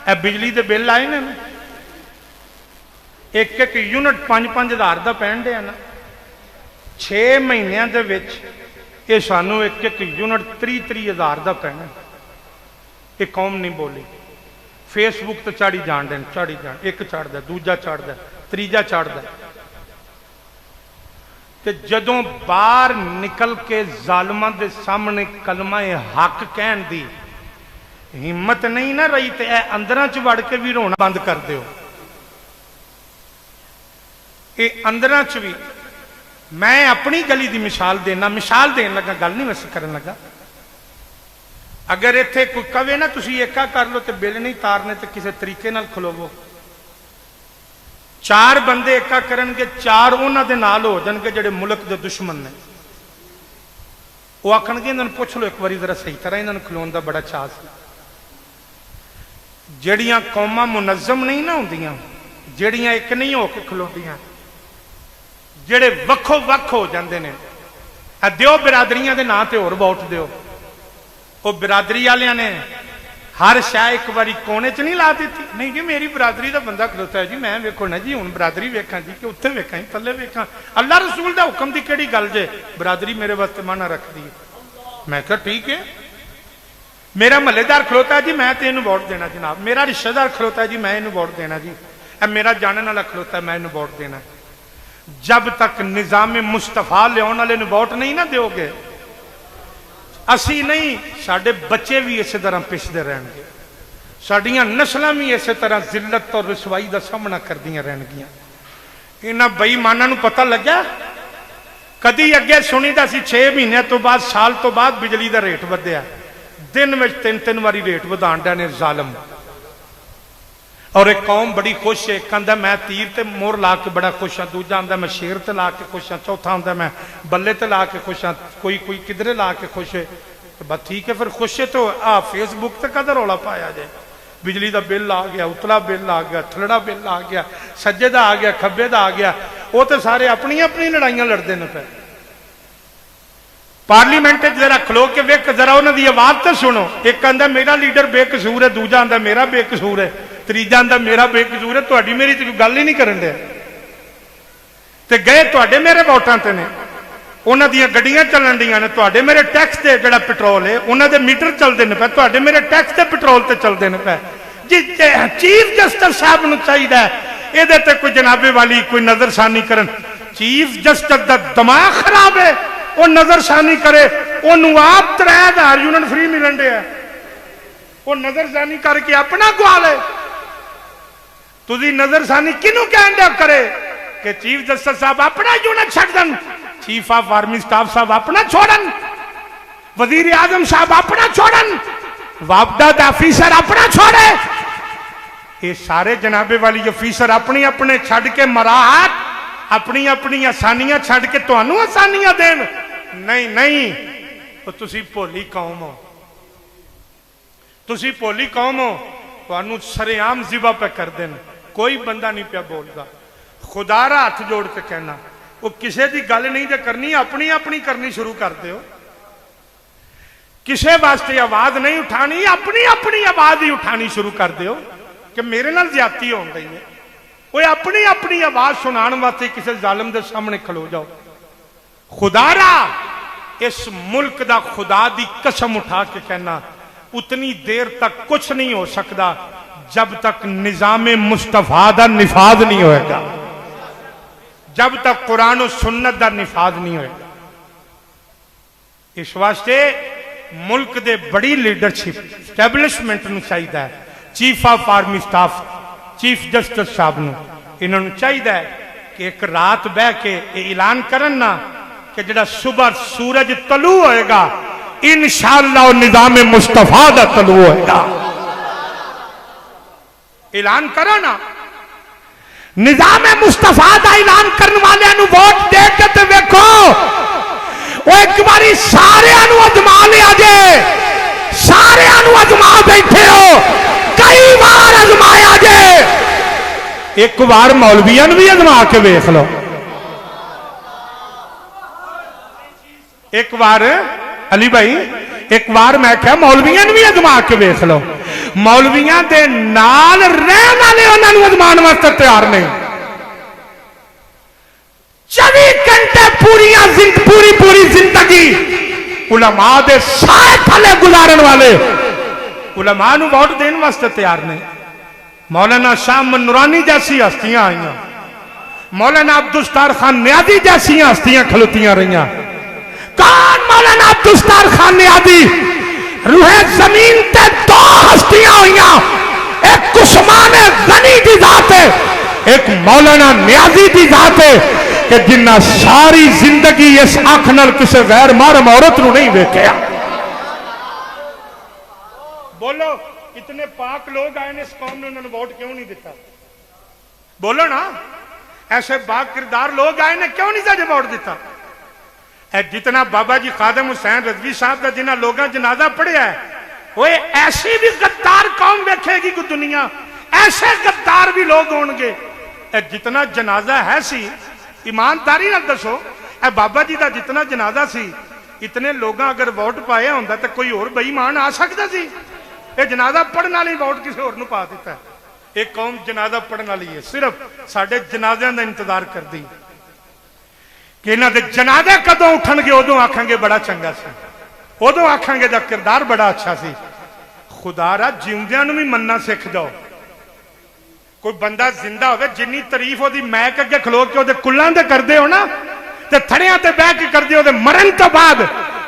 ए बिजली के बिल आए ने एक एक यूनिट 5-5 हज़ार का पैन दिया ना 6 महीनों के सानू एक एक यूनिट 30-30 हज़ार का पैना। ये कौम नहीं बोली। फेसबुक तो चाड़ी जान देन, चाड़ी जान, एक चढ़ता दूजा चढ़ता तीजा चढ़ता, तो जदों बाहर निकल के जालमां दे सामने कलमा हक कहन दी हिम्मत नहीं ना रही, तो यह अंदरां च वड़ के भी रोना बंद कर दो। ये अंदरां च भी मैं अपनी गली की मिसाल देना, मिसाल देन लगा, गल नहीं वैसे करन लगा। अगर इत्थे कोई कवे ना तुसी एका कर लो तो बिल नहीं तारने, तो किसी तरीके नाल खलोवो। 4 बंदे एका करनगे, 4 उन्हां दे नाल हो जाणगे जिहड़े मुल्क दे दुश्मन ने। वो आखणगे इन्हां नूं पुछ लो एक बारी जरा सही तरह, इन्हां नूं खलोण दा बड़ा चाह सी। जिहड़ियां कौमां मुनज़्ज़म नहीं ना हुंदियां, जिहड़ियां एक नहीं हो के खलोंदियां, जिहड़े वक्खो वक्ख हो जांदे ने, दिओ बिरादरियां दे नां ते होर वोट दिओ। वो बिरादरी वालियां ने हर शाह एक बारी कोने च नहीं ला दी, नहीं जी मेरी बिरादरी का बंदा खलोता है जी, मैं वेखो ना जी, हुण बिरादरी वेखां जी कि उत्थे वेखां जी, थल्ले वेखां, अल्लाह रसूल दा हुक्म दी किहड़ी गल जे, बिरादरी मेरे वास्ते माना रखदी है। मैं कहा ठीक है, मेरा महल्लेदार खलोता है जी, मैं तो इहनूं वोट देना जनाब, मेरा रिश्तेदार खलोता है जी, मैं इहनूं वोट देना जी, मेरा जानने वाला खलोता है, मैं इहनूं वोट देना। जब तक निज़ाम मुस्तफा लियाउण वाले नूं वोट नहीं ना दोगे, असी नहीं, साडे बच्चे भी इस तरह पिसदे रहणगे, साडियां नस्लां भी इस तरह जिल्लत और रसवाई का सामना करदियां रहणगियां। इन्हां बेईमानां नूं पता लग्या, कदी अगे सुनीदा सी 6 महीने तो बाद, साल तो बाद बिजली का रेट वधिया, दिन में 3-3 बारी रेट वधाण डे ने जालम। और एक कौम बड़ी खुश है, कहता मैं तीर ते मोहर ला के बड़ा खुश हाँ, दूजा आंदा मैं शेर ते ला के खुश हाँ, चौथा आंदा मैं बल्ले ते ला के खुश हाँ, कोई कोई किधरे ला के खुश है। तो बस ठीक है, फिर खुश है तो फेसबुक ते कदर रौला पाया जाए, बिजली का बिल आ गया, उतला बिल आ गया, थलड़ा बिल आ गया, सज्जे का आ गया, खब्बे का आ गया, वो तो सारे अपनी अपनी लड़ाइयां लड़ते हैं। फिर पार्लीमेंट जरा खलो के वेख, जरा उन्होंने की आवाज तो सुनो, एक आंदा मेरा लीडर बेकसूर है, दूजा आंदा मेरा बेकसूर है, तीजा आंदा मेरा बेकसूर है, तुहाडी मेरी तो गल ही नहीं करन दे। ते गए तुहाडे मेरे वोटां ते ने, उन्हां दीयां गड्डियां चलन दियां ने, तुहाडे मेरे टैक्स ते जिहड़ा पेट्रोल है उन्हां दे मीटर चलदे ने पे, तुहाडे मेरे टैक्स ते पेट्रोल ते चलदे ने पे। जी चीफ जस्टिस साहब नूं चाहीदा इहदे ते कोई जनाबे वाली कोई नजरसानी करन। चीफ जस्टिस दा दिमाग खराब है, वो नजरसानी करे, उन्होंने आप 3000 यूनिट फ्री मिलन दे, वो नजरसानी करके अपना गवा ले। तुझी नजरसानी किनू कहन दे करे कि चीफ जस्टिस साहब अपना यूनिट छड्ड देन, चीफ ऑफ आर्मी स्टाफ साहब अपना छोड़न, वजीर आजम साहब अपना छोड़न, वापडा दा ऑफिसर अपना छोड़े, ये सारे जनाबे वाली ऑफिसर अपनी अपने छड्ड के मराहत अपनी अपनी आसानियां छड्ड के तुहानू आसानियां देन। नहीं नहीं, तो तुसी भोली कौम हो, तुसी भोली कौम हो, तुहानू सरेआम जिबा पे कर देन, कोई बंदा नहीं पिया बोलता। खुदा रा हाथ जोड़ के कहना, वो किसी की गल नहीं जो करनी, अपनी अपनी करनी शुरू कर दो, किसी वास्ते आवाज नहीं उठानी, अपनी अपनी आवाज ही उठानी शुरू कर दो कि मेरे नाल ज्यादती हो गई है। वो अपनी अपनी आवाज सुनाने वास्ते किसी जालिम के सामने खलो जाओ। खुदारा इस मुल्क का खुदा की कसम उठा के कहना, उतनी देर तक कुछ नहीं हो सकता जब तक निजाम मुस्तफा का निफाज नहीं होएगा, जब तक कुरान और सुन्नत का निफाज नहीं होएगा। इस वास्ते मुल्क दे बड़ी लीडरशिप स्टैबलिशमेंट नूं चाहिए, chief of army staff chief justice साहब नूं इन्होंने चाहिए कि एक रात बह के ऐलान करन ना कि जिहड़ा सुबह सूरज तलू होएगा इंशाअल्लाह निजाम मुस्तफा दा तलू होएगा। ऐलान करो ना, निजाम मुस्तफा दा ऐलान करने वाले वोट दे के ते वेखो, वो एक बारी सारे अजमा लिया जे, सारे अजमा बैठे हो, कई बार अजमाया जे, एक बार मौलवियां भी अजमा के वेख लो, एक बार अली भाई एक बार मैं क्या मौलवियां भी अजमा के वेख लो, मौलवियां दे नाल रहने वाले उन्होंने अजमान वास्ते तैयार नहीं। 24 घंटे पूरी पूरी जिंदगी उलमा दे साए थले गुजारन वाले उलमा नूं वोट देने वास्ते तैयार नहीं। मौलाना शाह मनूरानी जैसी हस्तियां आईयां, मौलाना अब्दुल खान नियाजी जैसी हस्तियां खलोतियां रही। कौन मौलाना अब्दुल खान नियाजी? रूहे जमीन ते दो हस्तियां हुई, एक उस्मान गनी की जात है, एक मौलाना नियाजी की जात है कि जिन्ना सारी जिंदगी इस अख नाल किसी गैर महरम औरत नूं नहीं वेख्या। बोलो इतने पाक लोग आए ने इस कौम ने, उन्होंने वोट क्यों नहीं दिता? बोलो ना, ऐसे बाग किरदार लोग आए ने क्यों नहीं साझे वोट दिता? जितना बाबा जी खादम हुसैन रजवी साहब का जिन्हें लोगों जनाजा पढ़िया है, वो ऐसी भी गद्दार कौम वेखेगी कि दुनिया, ऐसे गद्दार भी लोग होंगे। जितना जनाजा है सी, ईमानदारी ना दसो, बाबा जी का जितना जनाजा सी, इतने लोग अगर वोट पाया होंदा तो कोई और बेईमान आ सकता सी? ये जनाजा पढ़ने वाली वोट किसी होर नूं पा दिता है। एक कौम जनाजा पढ़ने वाली है, सिर्फ साडे जनाजियां दा इंतजार करदी कि इन्हां दे जनाजे कदों उठणगे, उदों आखांगे बड़ा चंगा सी, उदों आखांगे दा किरदार बड़ा अच्छा सी। खुदारा जिउंदियां नूं भी मन्ना सीख जाओ। कोई बंदा जिंदा होवे, जिन्नी तारीफ ओदी मैक अगे खलो के ओदे कुल्लां ते करदे हो ना, ते थड़ियां ते बैठ के करदे ओदे मरण तो बाद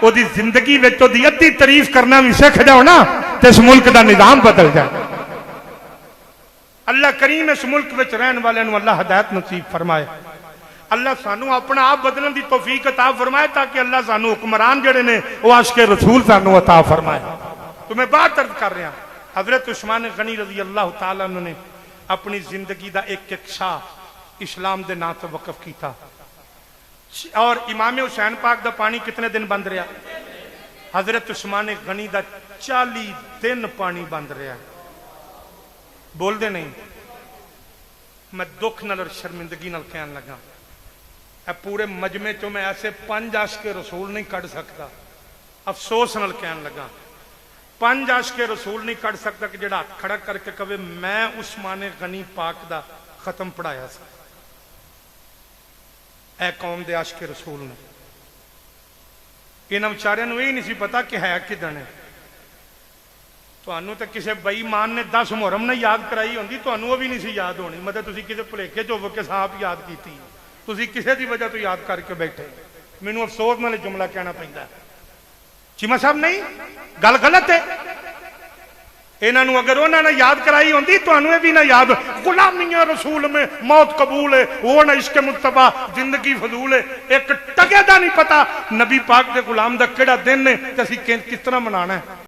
ओदी जिंदगी विच ओदी अद्धी तारीफ करना भी सीख जाओ ना, ते इस मुल्क दा निजाम बदल जाए। अल्लाह करीम इस मुल्क में रहने वाले अल्लाह हदायत नसीब फरमाए। अल्लाह सानू अपना आप बदलने की तौफीक अता फरमाए, ताकि अल्लाह सानू हुक्मरान जड़े ने वो आशिक़े रसूल सानू अता फरमाए। तो मैं बात अर्ज कर रहा, हजरत उस्मान गनी रज़ी अल्लाह तआला अन्हु ने अपनी जिंदगी का एक एक शाह इस्लाम के नाम से वकफ किया। और इमाम हुसैन पाक का पानी कितने दिन बंद रहा? हजरत उस्मान गनी का 40 दिन पानी बंद रहा। बोलते नहीं, मैं दुख नाल और शर्मिंदगी नाल कहन लगा, पूरे मजमे चो मैं ऐसे 5 आशिक़े रसूल नहीं कढ़ सकता। अफसोस नाल कहन लगा, 5 आशिक़े रसूल नहीं कढ़ सकता कि जिहड़ा हाथ खड़ा करके कहे मैं उस्मान गनी पाक दा खत्म पढ़ाया सा। ऐ कौम दे आशिक़े रसूल ने, इन्हां विचारियां नूं यही नहीं सी पता कि है किदन है। तुहानू तो किसी बेईमान ने 10 मुहर्रम ने याद कराई होंदी, तुहानू वो भी नहीं सी याद होनी। मतलब तुसी किसी भुलेखे च होवो कि साहब याद की, तुसी किसी की वजह तो याद करके बैठे। मैनू अफसोस नाल जुमला कहना पैंदा, चीमा साहब नहीं, गल गलत है। इन्हों अगर उन्होंने याद कराई होंदी, तुहानू ये भी ना याद, गुलामियां रसूल में मौत कबूल है, वो ना इश्क मुस्तफा जिंदगी फजूल है। एक टके का नहीं पता नबी पाक के गुलाम का किहड़ा दिन है, असीं किस तरह मनाना है।